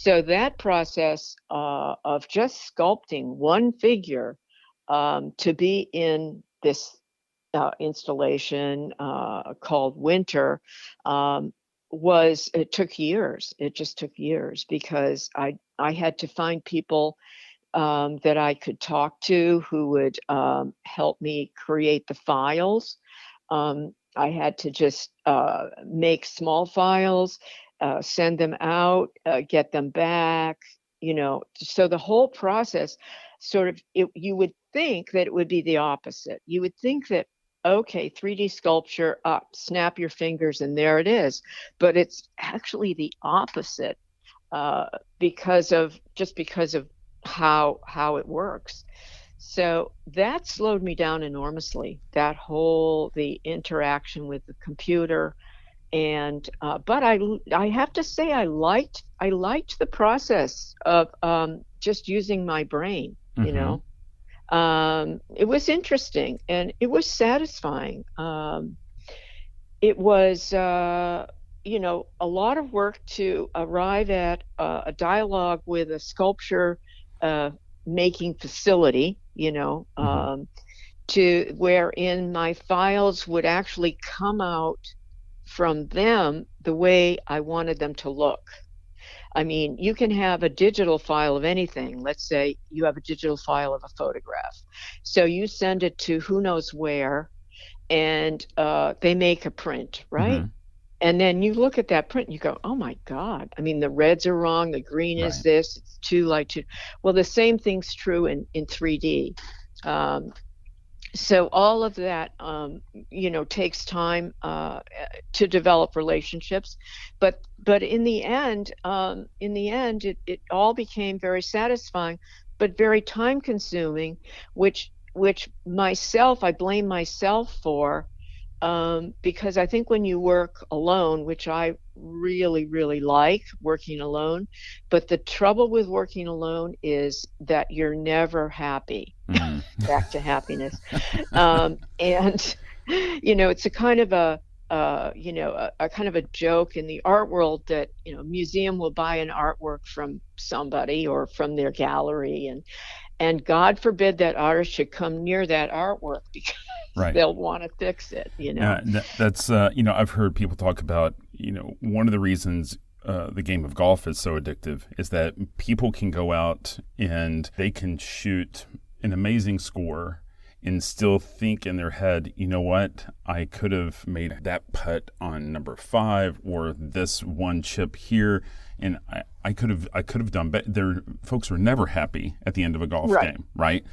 that process of just sculpting one figure to be in this installation called Winter it took years. It just took years because I had to find people that I could talk to who would help me create the files. I had to just make small files, send them out, get them back, so the whole process you would think that it would be the opposite. You would think that, okay, 3D sculpture, snap your fingers and there it is. But it's actually the opposite because of how it works. So that slowed me down enormously, the interaction with the computer. And but I have to say I liked the process of just using my brain, It was interesting and it was satisfying. It was a lot of work to arrive at a dialogue with a sculpture making facility, to wherein my files would actually come out from them the way I wanted them to look. I mean, you can have a digital file of anything. Let's say you have a digital file of a photograph. So you send it to who knows where, and they make a print, right? And then you look at that print and you go, oh my God. I mean, the reds are wrong, the green is this, it's too light. Well, the same thing's true in 3D. So all of that, takes time to develop relationships, but in the end, it all became very satisfying, but very time consuming, which I blame myself for, because I think when you work alone, which I really, really like working alone, but the trouble with working alone is that you're never happy. Back to happiness. And it's a kind of a kind of a joke in the art world that, a museum will buy an artwork from somebody or from their gallery, and God forbid that artist should come near that artwork because they'll want to fix it, That's, I've heard people talk about, one of the reasons the game of golf is so addictive is that people can go out and they can shoot an amazing score and still think in their head, you know what, I could have made that putt on number 5 or this one chip here, and I could have done better. Folks are never happy at the end of a golf game, right?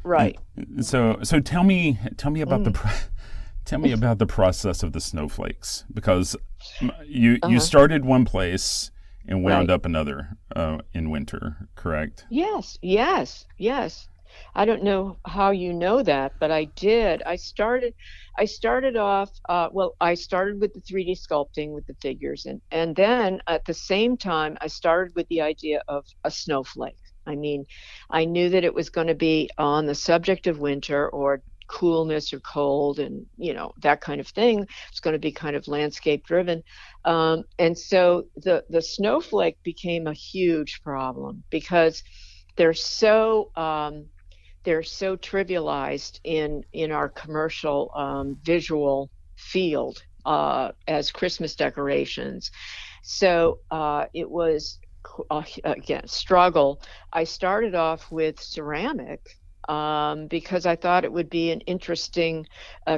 Right. So tell me about the process of the snowflakes, because you started one place and wound up another in Winter, correct? Yes. I don't know how you know that, but I did. I started off, I started with the 3D sculpting with the figures, and then at the same time, I started with the idea of a snowflake. I mean, I knew that it was going to be on the subject of winter or coolness or cold and, that kind of thing. It's going to be kind of landscape driven. And so the snowflake became a huge problem because they're so trivialized in our commercial visual field as Christmas decorations. So it was, again, struggle. I started off with ceramic because I thought it would be an interesting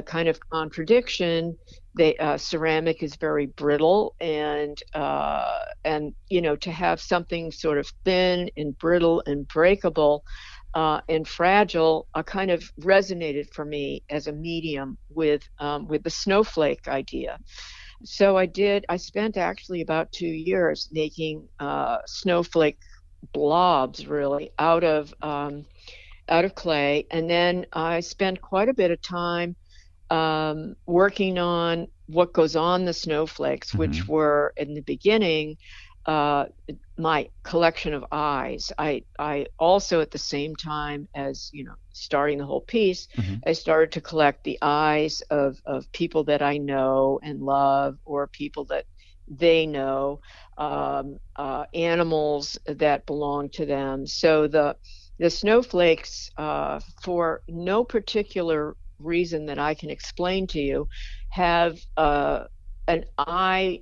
kind of contradiction. Ceramic is very brittle, and to have something sort of thin and brittle and breakable and fragile kind of resonated for me as a medium with the snowflake idea. So I spent actually about 2 years making snowflake blobs, really, out of clay. And then I spent quite a bit of time working on what goes on the snowflakes, which were in the beginning my collection of eyes. I also, at the same time as starting the whole piece, I started to collect the eyes of people that I know and love, or people that they know, animals that belong to them. So the snowflakes, for no particular reason that I can explain to you, have an eye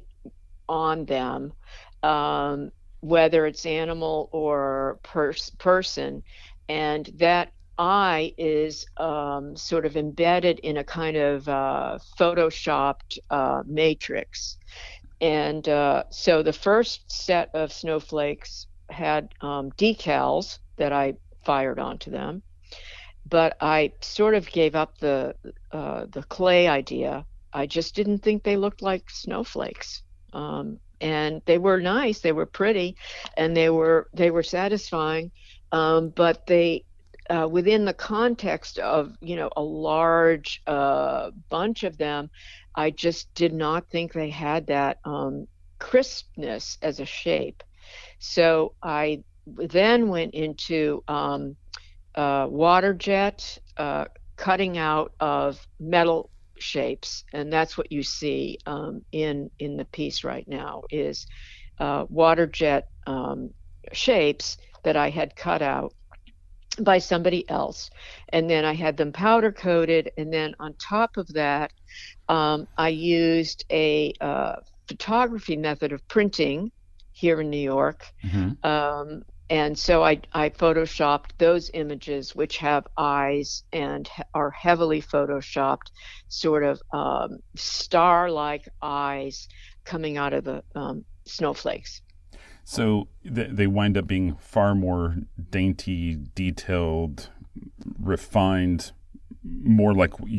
on them, whether it's animal or person, and that eye is sort of embedded in a kind of photoshopped matrix. And so the first set of snowflakes had decals that I fired onto them, but I sort of gave up the clay idea. I just didn't think they looked like snowflakes. And they were nice, they were pretty, and they were satisfying, but they, within the context of a large bunch of them, I just did not think they had that crispness as a shape. So I then went into water jet cutting out of metal shapes, and that's what you see in the piece right now, is water jet shapes that I had cut out by somebody else, and then I had them powder coated, and then on top of that I used a photography method of printing here in New York. And so I photoshopped those images, which have eyes and are heavily photoshopped, sort of star-like eyes coming out of the snowflakes. So they wind up being far more dainty, detailed, refined, more like what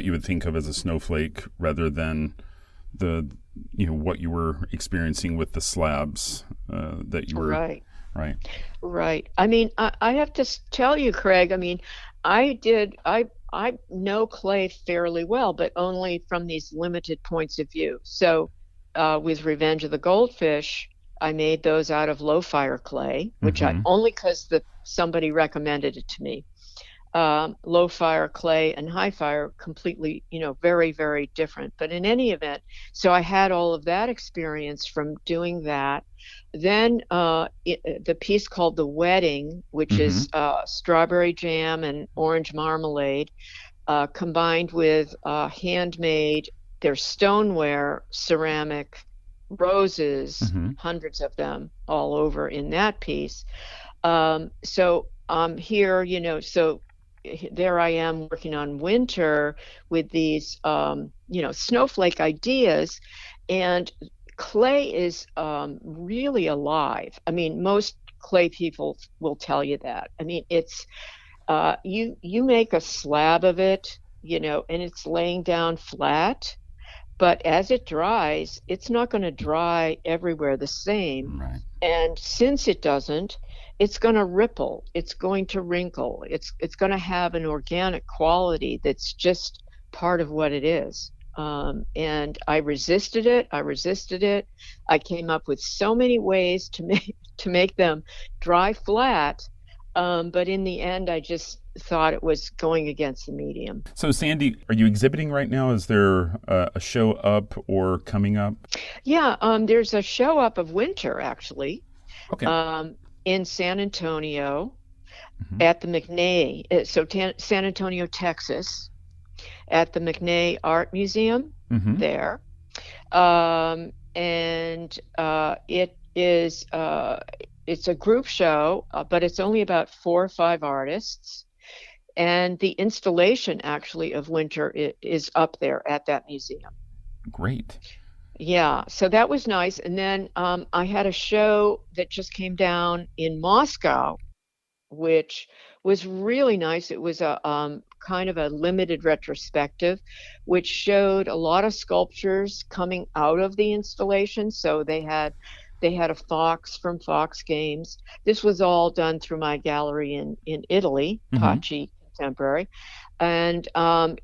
you would think of as a snowflake, rather than the what you were experiencing with the slabs that you were. Right. Right. I mean, I have to tell you, Craig, I mean, I know clay fairly well, but only from these limited points of view. So with Revenge of the Goldfish, I made those out of low fire clay, which I only because somebody recommended it to me. Low fire clay and high fire, completely, very, very different. But in any event, so I had all of that experience from doing that. Then the piece called The Wedding, which is strawberry jam and orange marmalade, combined with handmade, they're stoneware, ceramic roses, hundreds of them all over in that piece. So here, so there I am working on winter with these, snowflake ideas, and clay is really alive. I mean, most clay people will tell you that. I mean, it's you make a slab of it, and it's laying down flat, but as it dries, it's not going to dry everywhere the same. Right. And since it doesn't, it's going to ripple, it's going to wrinkle, it's going to have an organic quality that's just part of what it is. And I resisted it. I came up with so many ways to make them dry flat, but in the end, I just thought it was going against the medium. So, Sandy, are you exhibiting right now? Is there a show up or coming up? Yeah, there's a show up of winter, actually. Okay. In San Antonio at the McNay, San Antonio, Texas, at the McNay Art Museum there. And it is it's a group show, but it's only about 4 or 5 artists. And the installation actually of winter is up there at that museum. Great. Yeah, so that was nice. And then I had a show that just came down in Moscow, which was really nice. It was a kind of a limited retrospective, which showed a lot of sculptures coming out of the installation. So they had a fox from Fox Games. This was all done through my gallery in Italy, Paci contemporary, and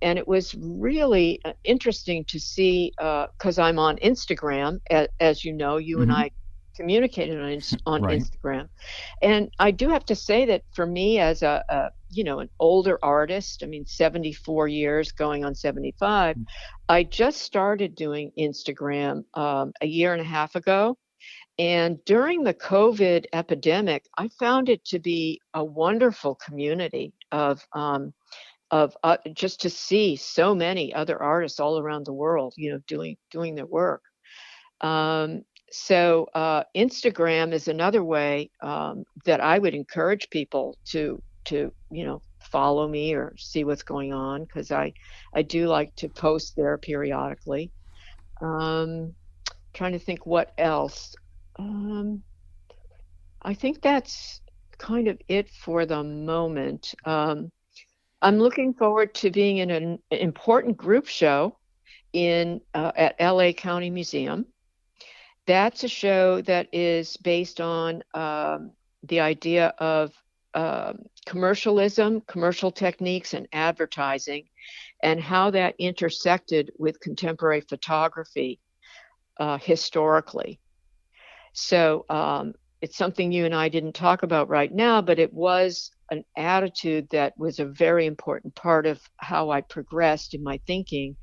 it was really interesting to see, because I'm on Instagram, as you know, you and I communicated on Right. Instagram, and I do have to say that for me as an older artist, I mean 74 years going on 75, I just started doing Instagram a year and a half ago. And during the COVID epidemic, I found it to be a wonderful community of just to see so many other artists all around the world, doing their work. So Instagram is another way that I would encourage people to follow me or see what's going on, because I do like to post there periodically. Um, Trying to think what else. Um, I think that's kind of it for the moment. I'm looking forward to being in an important group show at LA County Museum. That's a show that is based on the idea of commercialism, commercial techniques, and advertising, and how that intersected with contemporary photography historically. So it's something you and I didn't talk about right now, but it was an attitude that was a very important part of how I progressed in my thinking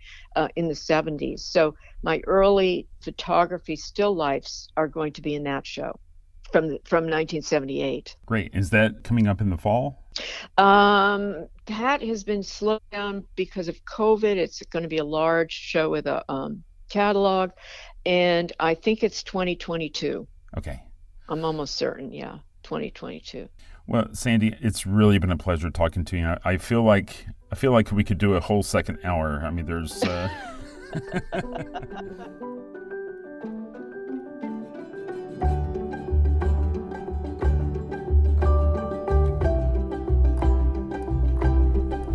in the 70s. So my early photography still lifes are going to be in that show from 1978. Great. Is that coming up in the fall? That has been slowed down because of COVID. It's going to be a large show with a catalog, and I think it's 2022. Okay. I'm almost certain, yeah, 2022. Well, Sandy, it's really been a pleasure talking to you. I feel like we could do a whole second hour. I mean, there's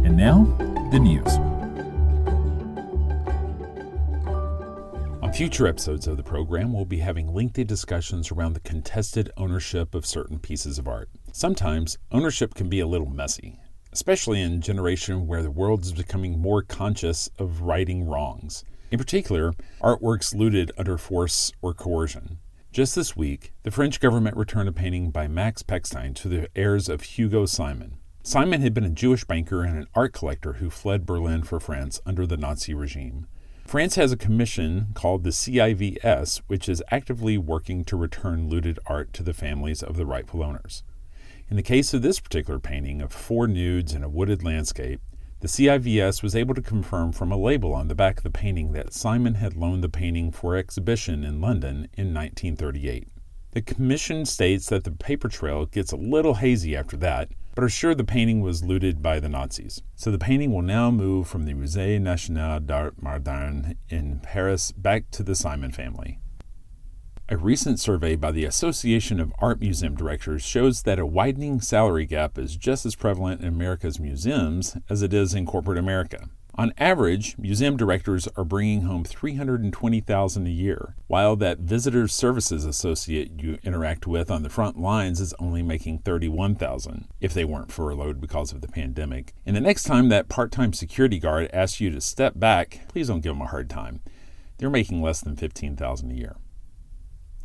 And now, the news. On future episodes of the program, we'll be having lengthy discussions around the contested ownership of certain pieces of art. Sometimes, ownership can be a little messy, especially in a generation where the world is becoming more conscious of righting wrongs. In particular, artworks looted under force or coercion. Just this week, the French government returned a painting by Max Pechstein to the heirs of Hugo Simon. Simon had been a Jewish banker and an art collector who fled Berlin for France under the Nazi regime. France has a commission called the CIVS, which is actively working to return looted art to the families of the rightful owners. In the case of this particular painting of 4 nudes in a wooded landscape, the CIVS was able to confirm from a label on the back of the painting that Simon had loaned the painting for exhibition in London in 1938. The commission states that the paper trail gets a little hazy after that, but are sure the painting was looted by the Nazis. So the painting will now move from the Musée National d'Art Moderne in Paris back to the Simon family. A recent survey by the Association of Art Museum Directors shows that a widening salary gap is just as prevalent in America's museums as it is in corporate America. On average, museum directors are bringing home $320,000 a year, while that visitor services associate you interact with on the front lines is only making $31,000 if they weren't furloughed because of the pandemic. And the next time that part-time security guard asks you to step back, please don't give them a hard time. They're making less than $15,000 a year.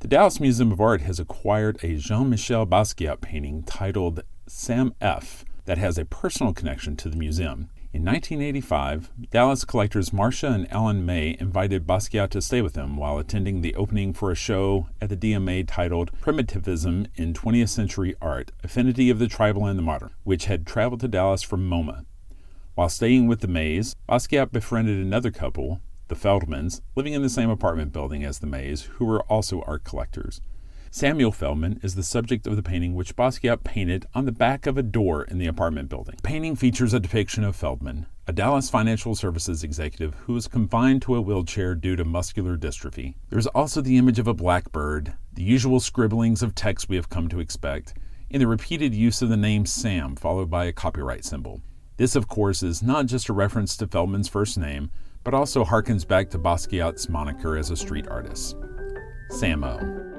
The Dallas Museum of Art has acquired a Jean-Michel Basquiat painting titled Sam F. that has a personal connection to the museum. In 1985, Dallas collectors Marcia and Alan May invited Basquiat to stay with them while attending the opening for a show at the DMA titled Primitivism in 20th Century Art, Affinity of the Tribal and the Modern, which had traveled to Dallas from MoMA. While staying with the Mays, Basquiat befriended another couple, the Feldmans, living in the same apartment building as the Mays, who were also art collectors. Samuel Feldman is the subject of the painting which Basquiat painted on the back of a door in the apartment building. The painting features a depiction of Feldman, a Dallas financial services executive who is confined to a wheelchair due to muscular dystrophy. There is also the image of a blackbird, the usual scribblings of text we have come to expect, and the repeated use of the name Sam followed by a copyright symbol. This, of course, is not just a reference to Feldman's first name, but also harkens back to Basquiat's moniker as a street artist, Samo.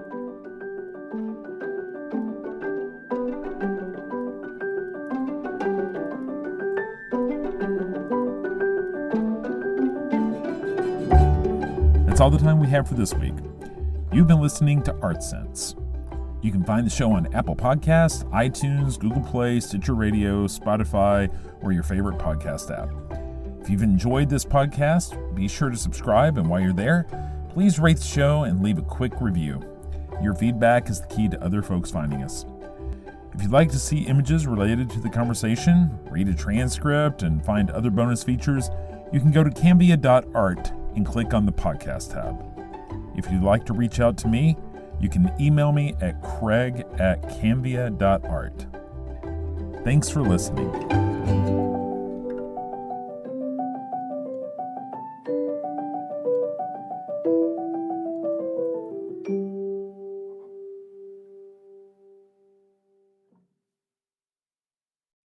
That's all the time we have for this week. You've been listening to Art Sense. You can find the show on Apple Podcasts, iTunes, Google Play, Stitcher Radio, Spotify, or your favorite podcast app. If you've enjoyed this podcast, be sure to subscribe, and while you're there, please rate the show and leave a quick review. Your feedback is the key to other folks finding us. If you'd like to see images related to the conversation, read a transcript, and find other bonus features, you can go to cambia.art and click on the podcast tab. If you'd like to reach out to me, you can email me at craig@cambia.art. Thanks for listening.